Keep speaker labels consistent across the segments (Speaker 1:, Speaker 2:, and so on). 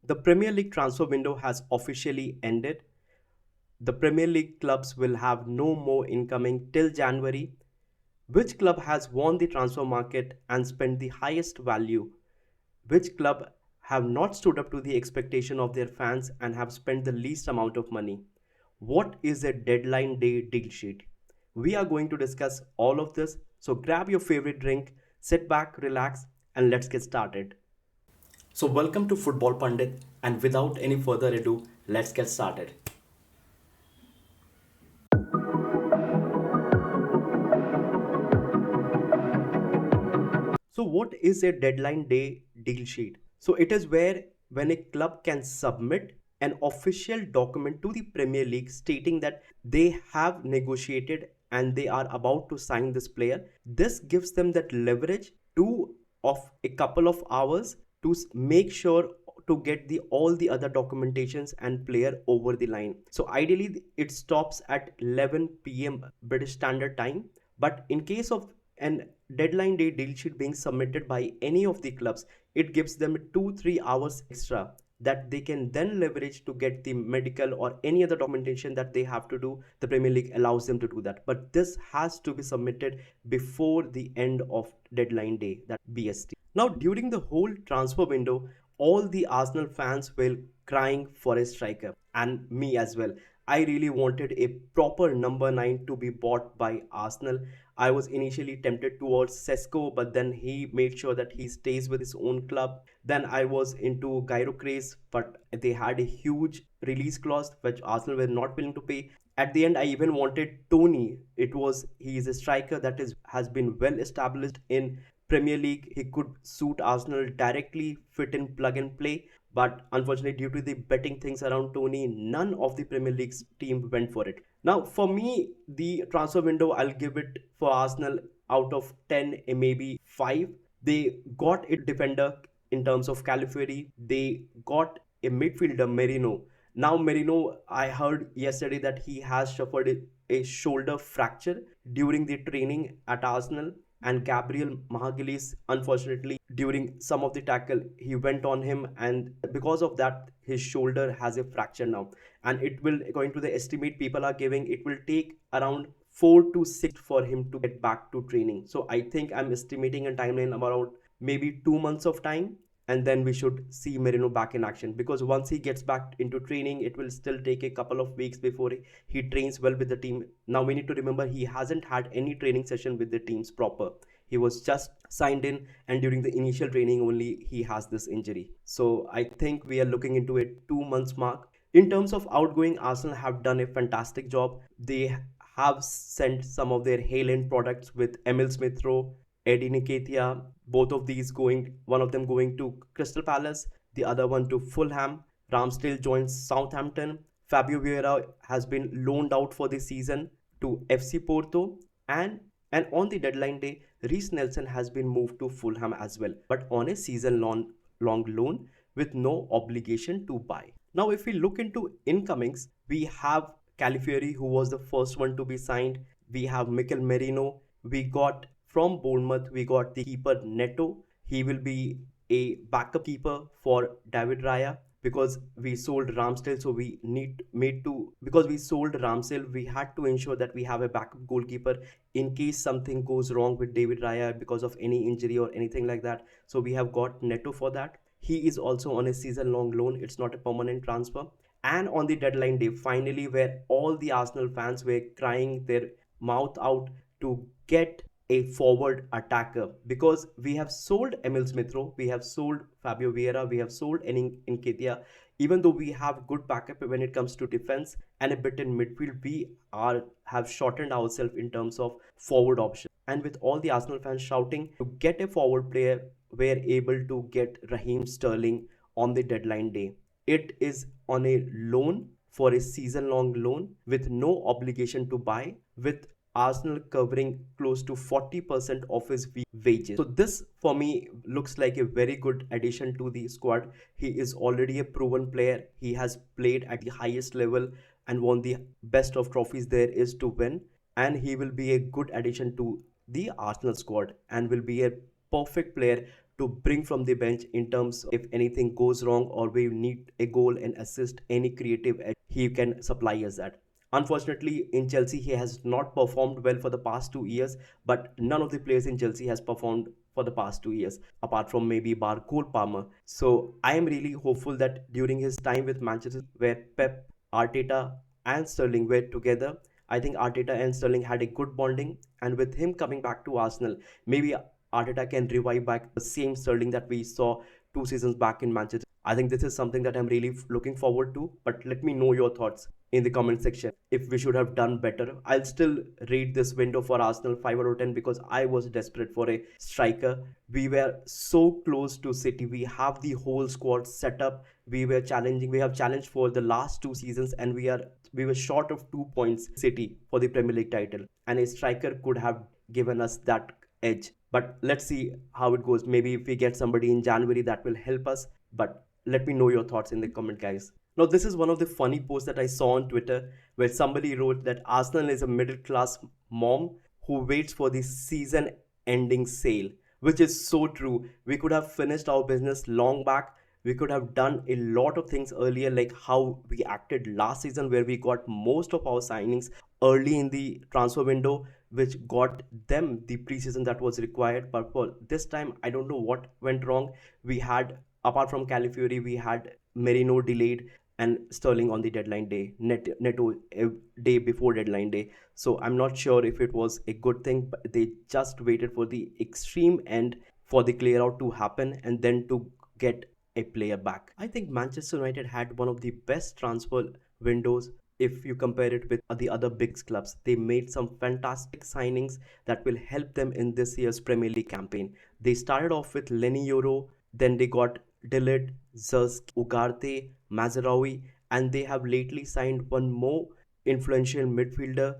Speaker 1: The Premier League transfer window has officially ended. The Premier League clubs will have no more incoming till January. Which club has won the transfer market and spent the highest value? Which club have not stood up to the expectation of their fans and have spent the least amount of money? What is a deadline day deal sheet? We are going to discuss all of this. So grab your favorite drink, sit back, relax, and let's get started. So, welcome to Football Pundit, and without any further ado, let's get started. So, what is a deadline day deal sheet? So, it is where when a club can submit an official document to the Premier League stating that they have negotiated and they are about to sign this player. This gives them that leverage to of a couple of hours to make sure to get the all the other documentations and player over the line. So ideally it stops at 11 p.m. British Standard Time, but in case of an deadline day deal sheet being submitted by any of the clubs, it gives them 2-3 hours extra that they can then leverage to get the medical or any other documentation that they have to do. The Premier League allows them to do that, but this has to be submitted before the end of deadline day, that BST. Now during the whole transfer window, all the Arsenal fans were crying for a striker, and me as well. I really wanted a proper number 9 to be bought by Arsenal. I was initially tempted towards Sesko, but then he made sure that he stays with his own club. Then I was into Gyro but they had a huge release clause which Arsenal were not willing to pay. At the end, I even wanted Tony. He is a striker that is has been well established in Premier League. He could suit Arsenal directly, fit in plug and play. But unfortunately, due to the betting things around Tony, none of the Premier League's team went for it. Now, for me, the transfer window, I'll give it for Arsenal out of 10, maybe 5. They got a defender in terms of Calafiori. They got a midfielder, Merino. Now, Merino, I heard yesterday that he has suffered a shoulder fracture during the training at Arsenal, and Gabriel Mahagilis, unfortunately, during some of the tackle, he went on him, and because of that, his shoulder has a fracture now. And it will, according to the estimate people are giving, it will take around 4 to 6 for him to get back to training. So I think I'm estimating a timeline of around maybe 2 months of time, and then we should see Merino back in action, because once he gets back into training, it will still take a couple of weeks before he trains well with the team. Now we need to remember he hasn't had any training session with the teams proper. He was just signed in, and during the initial training only he has this injury. So I think we are looking into a 2 months mark. In terms of outgoing, Arsenal have done a fantastic job. They have sent some of their hail end products with Emil Smith Rowe, Eddie Nketiah, both of these going, one of them going to Crystal Palace, the other one to Fulham. Ramsdale joins Southampton. Fabio Vieira has been loaned out for the season to FC Porto, and on the deadline day, Reiss Nelson has been moved to Fulham as well, but on a long loan with no obligation to buy. Now, if we look into incomings, we have Calafiori, who was the first one to be signed. We have Mikel Merino. We got from Bournemouth, we got the keeper Neto. He will be a backup keeper for David Raya, because we sold Ramsdale, so we need made to because we sold Ramsdale, we had to ensure that we have a backup goalkeeper in case something goes wrong with David Raya because of any injury or anything like that. So we have got Neto for that. He is also on a season long loan. It's not a permanent transfer. And on the deadline day, finally, where all the Arsenal fans were crying their mouth out to get a forward attacker, because we have sold Emil Smith-Rowe, we have sold Fabio Vieira, we have sold Nketiah. Even though we have good backup when it comes to defense and a bit in midfield, we are have shortened ourselves in terms of forward options. And with all the Arsenal fans shouting to get a forward player, we're able to get Raheem Sterling on the deadline day. It is on a loan, for a season long loan with no obligation to buy, with Arsenal covering close to 40% of his wages. So this for me looks like a very good addition to the squad. He is already a proven player. He has played at the highest level and won the best of trophies there is to win. And he will be a good addition to the Arsenal squad and will be a perfect player to bring from the bench in terms of if anything goes wrong or we need a goal and assist, any creative edge, he can supply us that. Unfortunately, in Chelsea, he has not performed well for the past 2 years, but none of the players in Chelsea has performed for the past 2 years, apart from maybe Bar Cole Palmer. So I am really hopeful that during his time with Manchester, where Pep, Arteta, and Sterling were together, I think Arteta and Sterling had a good bonding, and with him coming back to Arsenal, maybe Arteta can revive back the same Sterling that we saw 2 seasons back in Manchester. I think this is something that I'm really looking forward to. But let me know your thoughts in the comment section if we should have done better. I'll still rate this window for Arsenal 5 out of 10 because I was desperate for a striker. We were so close to City. We have the whole squad set up. We were challenging. We have challenged for the last 2 seasons, and we were short of 2 points City for the Premier League title. And a striker could have given us that edge. But let's see how it goes. Maybe if we get somebody in January, that will help us. But let me know your thoughts in the comment, guys. Now, this is one of the funny posts that I saw on Twitter where somebody wrote that Arsenal is a middle class mom who waits for the season ending sale, which is so true. We could have finished our business long back. We could have done a lot of things earlier, like how we acted last season, where we got most of our signings early in the transfer window, which got them the preseason that was required. But for this time, I don't know what went wrong. We had, apart from Califury, we had Merino delayed and Sterling on the deadline day, Neto a day before deadline day. So I'm not sure if it was a good thing, but they just waited for the extreme end for the clear out to happen and then to get a player back. I think Manchester United had one of the best transfer windows if you compare it with the other big clubs. They made some fantastic signings that will help them in this year's Premier League campaign. They started off with Lenny Euro, then they got Dillet, Zersk, Ugarte, Mazarawi, and they have lately signed one more influential midfielder.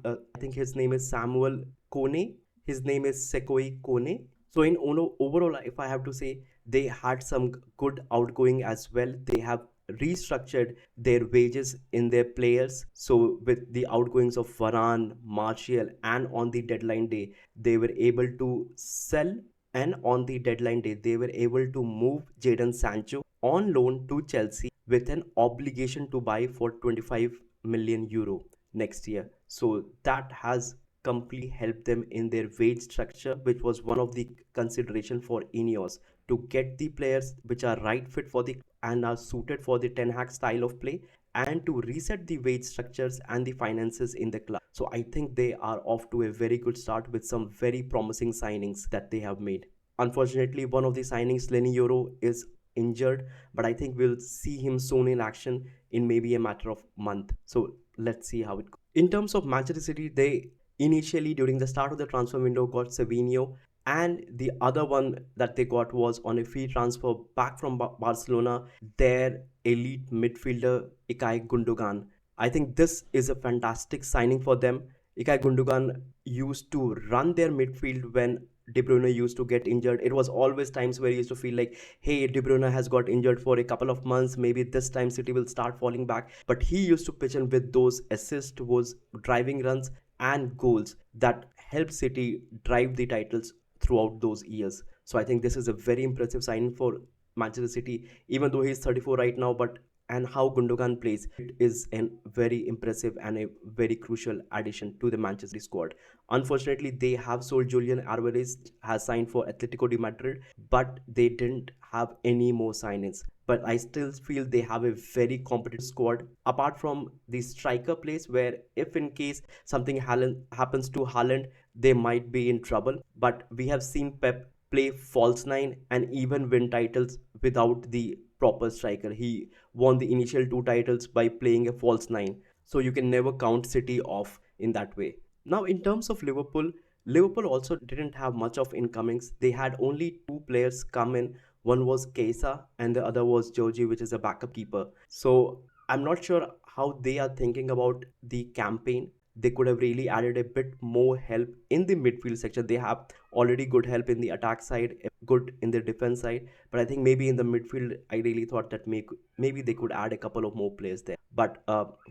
Speaker 1: I think his name is Samuel Kone. His name is Sekoi Kone. So in overall, if I have to say, they had some good outgoing as well. They have restructured their wages in their players. So with the outgoings of Varane, Martial, and on the deadline day, they were able to sell. And on the deadline day, they were able to move Jadon Sancho on loan to Chelsea with an obligation to buy for 25 million euro next year. So that has completely helped them in their wage structure, which was one of the consideration for Ineos to get the players which are right fit for the and are suited for the Ten Hag style of play, and to reset the wage structures and the finances in the club. So I think they are off to a very good start with some very promising signings that they have made. Unfortunately, one of the signings, Lenny Euro, is injured, but I think we'll see him soon in action in maybe a matter of month. So let's see how it goes. In terms of Manchester City, they initially during the start of the transfer window got Savinho, and the other one that they got was on a free transfer back from Barcelona, their elite midfielder Ilkay Gundogan. I think this is a fantastic signing for them. Ilkay Gundogan used to run their midfield when De Bruyne used to get injured. It was always times where you used to feel like, hey, De Bruyne has got injured for a couple of months. Maybe this time City will start falling back. But he used to pitch in with those assists, those driving runs, and goals that helped City drive the titles throughout those years. So I think this is a very impressive sign for Manchester City, even though he's 34 right now. But and how Gundogan plays, it is a very impressive and a very crucial addition to the Manchester squad. Unfortunately, they have sold Julian Alvarez, has signed for Atletico de Madrid, but they didn't have any more signings. But I still feel they have a very competitive squad. Apart from the striker place, where if in case something happens to Haaland, they might be in trouble. But we have seen Pep play false nine and even win titles without the proper striker. He won the initial two titles by playing a false nine. So you can never count City off in that way. Now, in terms of Liverpool, Liverpool also didn't have much of incomings. They had only two players come in. One was Keisa and the other was Georgie, which is a backup keeper. So I'm not sure how they are thinking about the campaign. They could have really added a bit more help in the midfield section. They have already good help in the attack side, good in the defense side. But I think maybe in the midfield, I really thought that maybe they could add a couple of more players there. But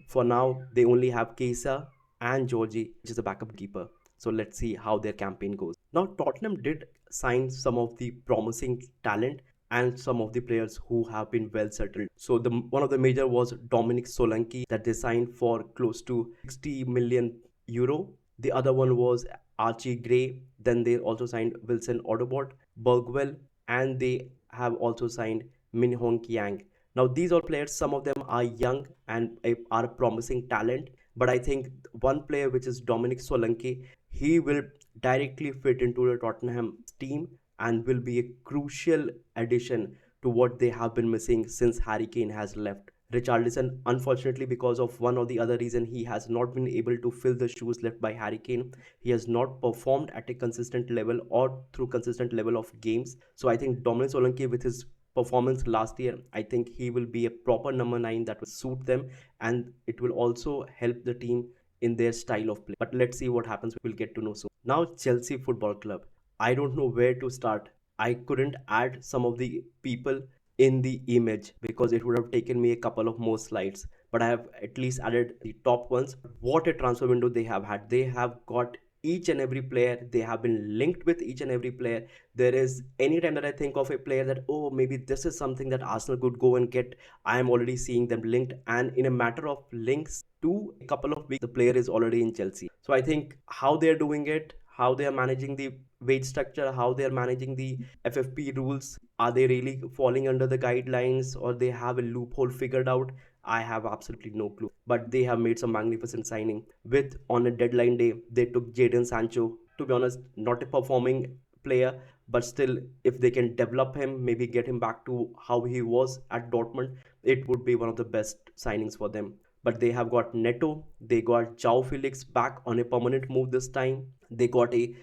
Speaker 1: for now, they only have Keisa and Georgie, which is a backup keeper. So let's see how their campaign goes. Now, Tottenham did signed some of the promising talent and some of the players who have been well settled. So the one of the major was Dominic Solanke that they signed for close to 60 million euro. The other one was Archie Gray. Then they also signed Wilson Odobot, Bergwell, and they have also signed Min Hong Yang. Now these all players, some of them are young and are promising talent, but I think one player which is Dominic Solanke, he will directly fit into the Tottenham team and will be a crucial addition to what they have been missing since Harry Kane has left. Richarlison, unfortunately, because of one or the other reason, he has not been able to fill the shoes left by Harry Kane. He has not performed at a consistent level or through consistent level of games. So I think Dominic Solanke with his performance last year, I think he will be a proper number 9 that will suit them, and it will also help the team in their style of play. But let's see what happens. We'll get to know soon. Now, Chelsea Football Club. I don't know where to start. I couldn't add some of the people in the image because it would have taken me a couple of more slides, but I have at least added the top ones. What a transfer window they have had. They have got each and every player, they have been linked with each and every player. There is any time that I think of a player that, oh, maybe this is something that Arsenal could go and get, I am already seeing them linked, and in a matter of links to a couple of weeks the player is already in Chelsea. So I think how they're doing it, how they are managing the wage structure, how they are managing the FFP rules, are they really falling under the guidelines or they have a loophole figured out? I have absolutely no clue. But they have made some magnificent signing. With on a deadline day, they took Jadon Sancho. To be honest, not a performing player, but still, if they can develop him, maybe get him back to how he was at Dortmund, it would be one of the best signings for them. But they have got Neto, they got João Felix back on a permanent move this time. They got a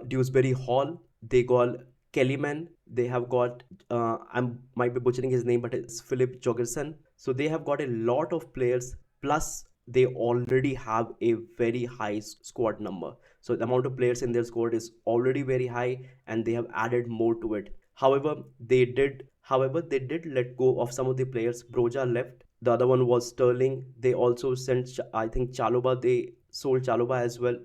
Speaker 1: Dewsbury Hall, they got Kellyman, they have got I might be butchering his name, but it's Philip Jorgensen. So they have got a lot of players. Plus, they already have a very high squad number. So the amount of players in their squad is already very high, and they have added more to it. However, they did let go of some of the players. Broja left. The other one was Sterling. They also sent, I think, Chaloba. They sold Chaloba as well.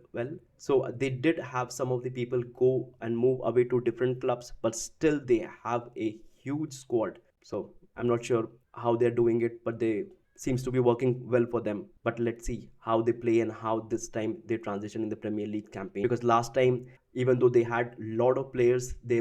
Speaker 1: So they did have some of the people go and move away to different clubs, but still they have a huge squad. So I'm not sure how they're doing it, but they seems to be working well for them. But let's see how they play and how this time they transition in the Premier League campaign. Because last time, even though they had a lot of players, they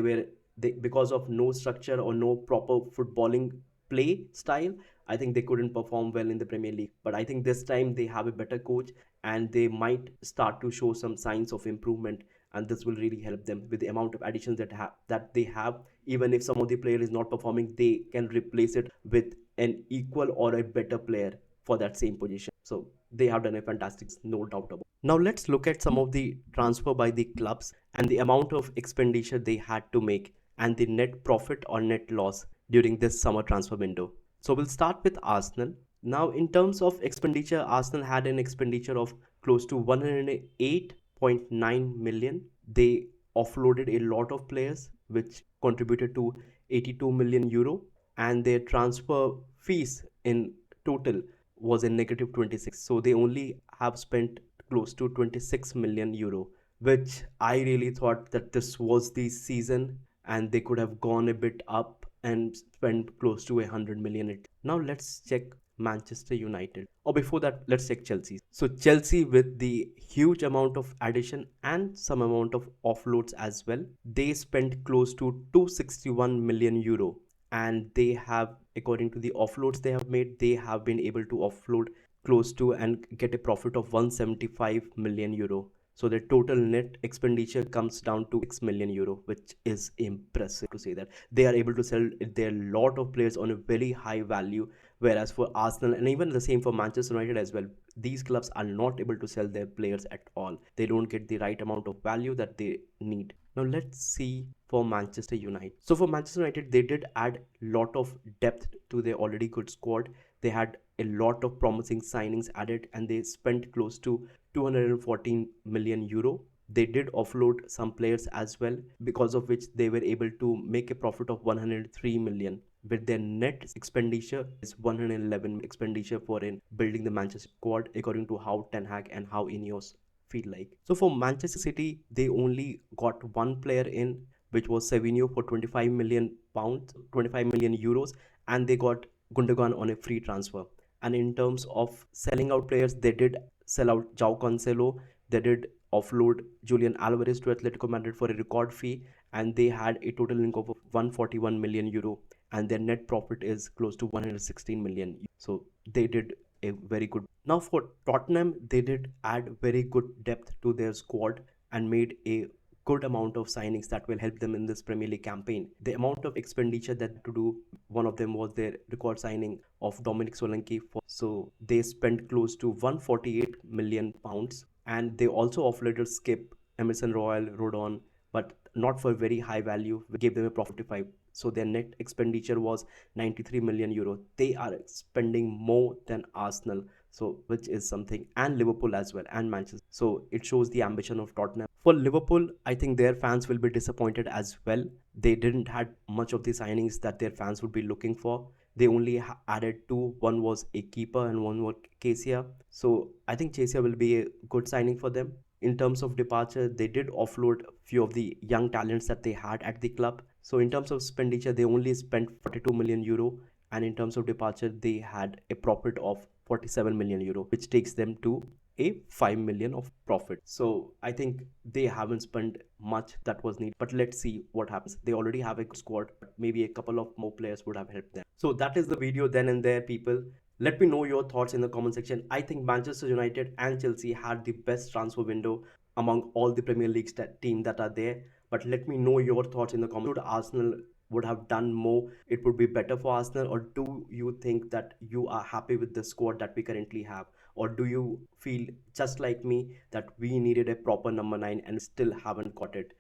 Speaker 1: because of no structure or no proper footballing play style, I think they couldn't perform well in the Premier League. But I think this time they have a better coach and they might start to show some signs of improvement, and this will really help them with the amount of additions that they have. Even if some of the player is not performing, they can replace it with an equal or a better player for that same position. So they have done a fantastic, no doubt about it. Now let's look at some of the transfer by the clubs and the amount of expenditure they had to make and the net profit or net loss during this summer transfer window. So we'll start with Arsenal. Now, in terms of expenditure, Arsenal had an expenditure of close to 108.9 million. They offloaded a lot of players, which contributed to 82 million euro, and their transfer fees in total was a negative 26. So they only have spent close to 26 million euro, which I really thought that this was the season and they could have gone a bit up and spent close to 100 million. Now let's check Manchester United. Or before that, let's check Chelsea. So Chelsea, with the huge amount of addition and some amount of offloads as well, they spent close to 261 million euro, and they have, according to the offloads they have made, they have been able to offload close to and get a profit of 175 million euro. So the total net expenditure comes down to 6 million euro, which is impressive to say that. They are able to sell their lot of players on a very high value, whereas for Arsenal and even the same for Manchester United as well, these clubs are not able to sell their players at all. They don't get the right amount of value that they need. Now let's see for Manchester United. So for Manchester United, they did add lot of depth to their already good squad. They had a lot of promising signings added, and they spent close to 214 million euro. They did offload some players as well, because of which they were able to make a profit of 103 million. With their net expenditure is 111 expenditure for in building the Manchester squad, according to how Ten Hag and how Ineos feel like. So for Manchester City, they only got one player in, which was Savinho for 25 million pounds, 25 million euros, and they got Gundogan on a free transfer. And in terms of selling out players, they did sell out João Cancelo. They did offload Julian Alvarez to Atletico Madrid for a record fee, and they had a total income of 141 million euro, and their net profit is close to 116 million. So they did a very good. Now for Tottenham, they did add very good depth to their squad and made a good amount of signings that will help them in this Premier League campaign. The amount of expenditure that to do, one of them was their record signing of Dominic Solanke. So they spent close to 148 million pounds, and they also offloaded Skip, Emerson Royal, Rodon, but not for very high value. We gave them a profit of 5. So their net expenditure was 93 million euro. They are spending more than Arsenal, so which is something, and Liverpool as well, and Manchester. So it shows the ambition of Tottenham. For Liverpool, I think their fans will be disappointed as well. They didn't had much of the signings that their fans would be looking for. They only added two. One was a keeper and one was Nketiah. So I think Nketiah will be a good signing for them. In terms of departure, they did offload a few of the young talents that they had at the club. So in terms of expenditure, they only spent 42 million euro, and in terms of departure, they had a profit of 47 million euro, which takes them to a 5 million of profit. So I think they haven't spent much that was needed, but let's see what happens. They already have a good squad, but maybe a couple of more players would have helped them. So that is the video then and there, people. Let me know your thoughts in the comment section. I think Manchester United and Chelsea had the best transfer window among all the Premier League teams that are there. But let me know your thoughts in the comments. Should Arsenal would have done more, it would be better for Arsenal, or do you think that you are happy with the squad that we currently have, or do you feel just like me that we needed a proper number 9 and still haven't got it?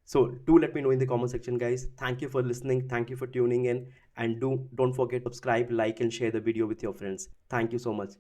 Speaker 1: So do let me know in the comment section, guys. Thank you for listening, thank you for tuning in, and don't forget to subscribe, like, and share the video with your friends. Thank you so much.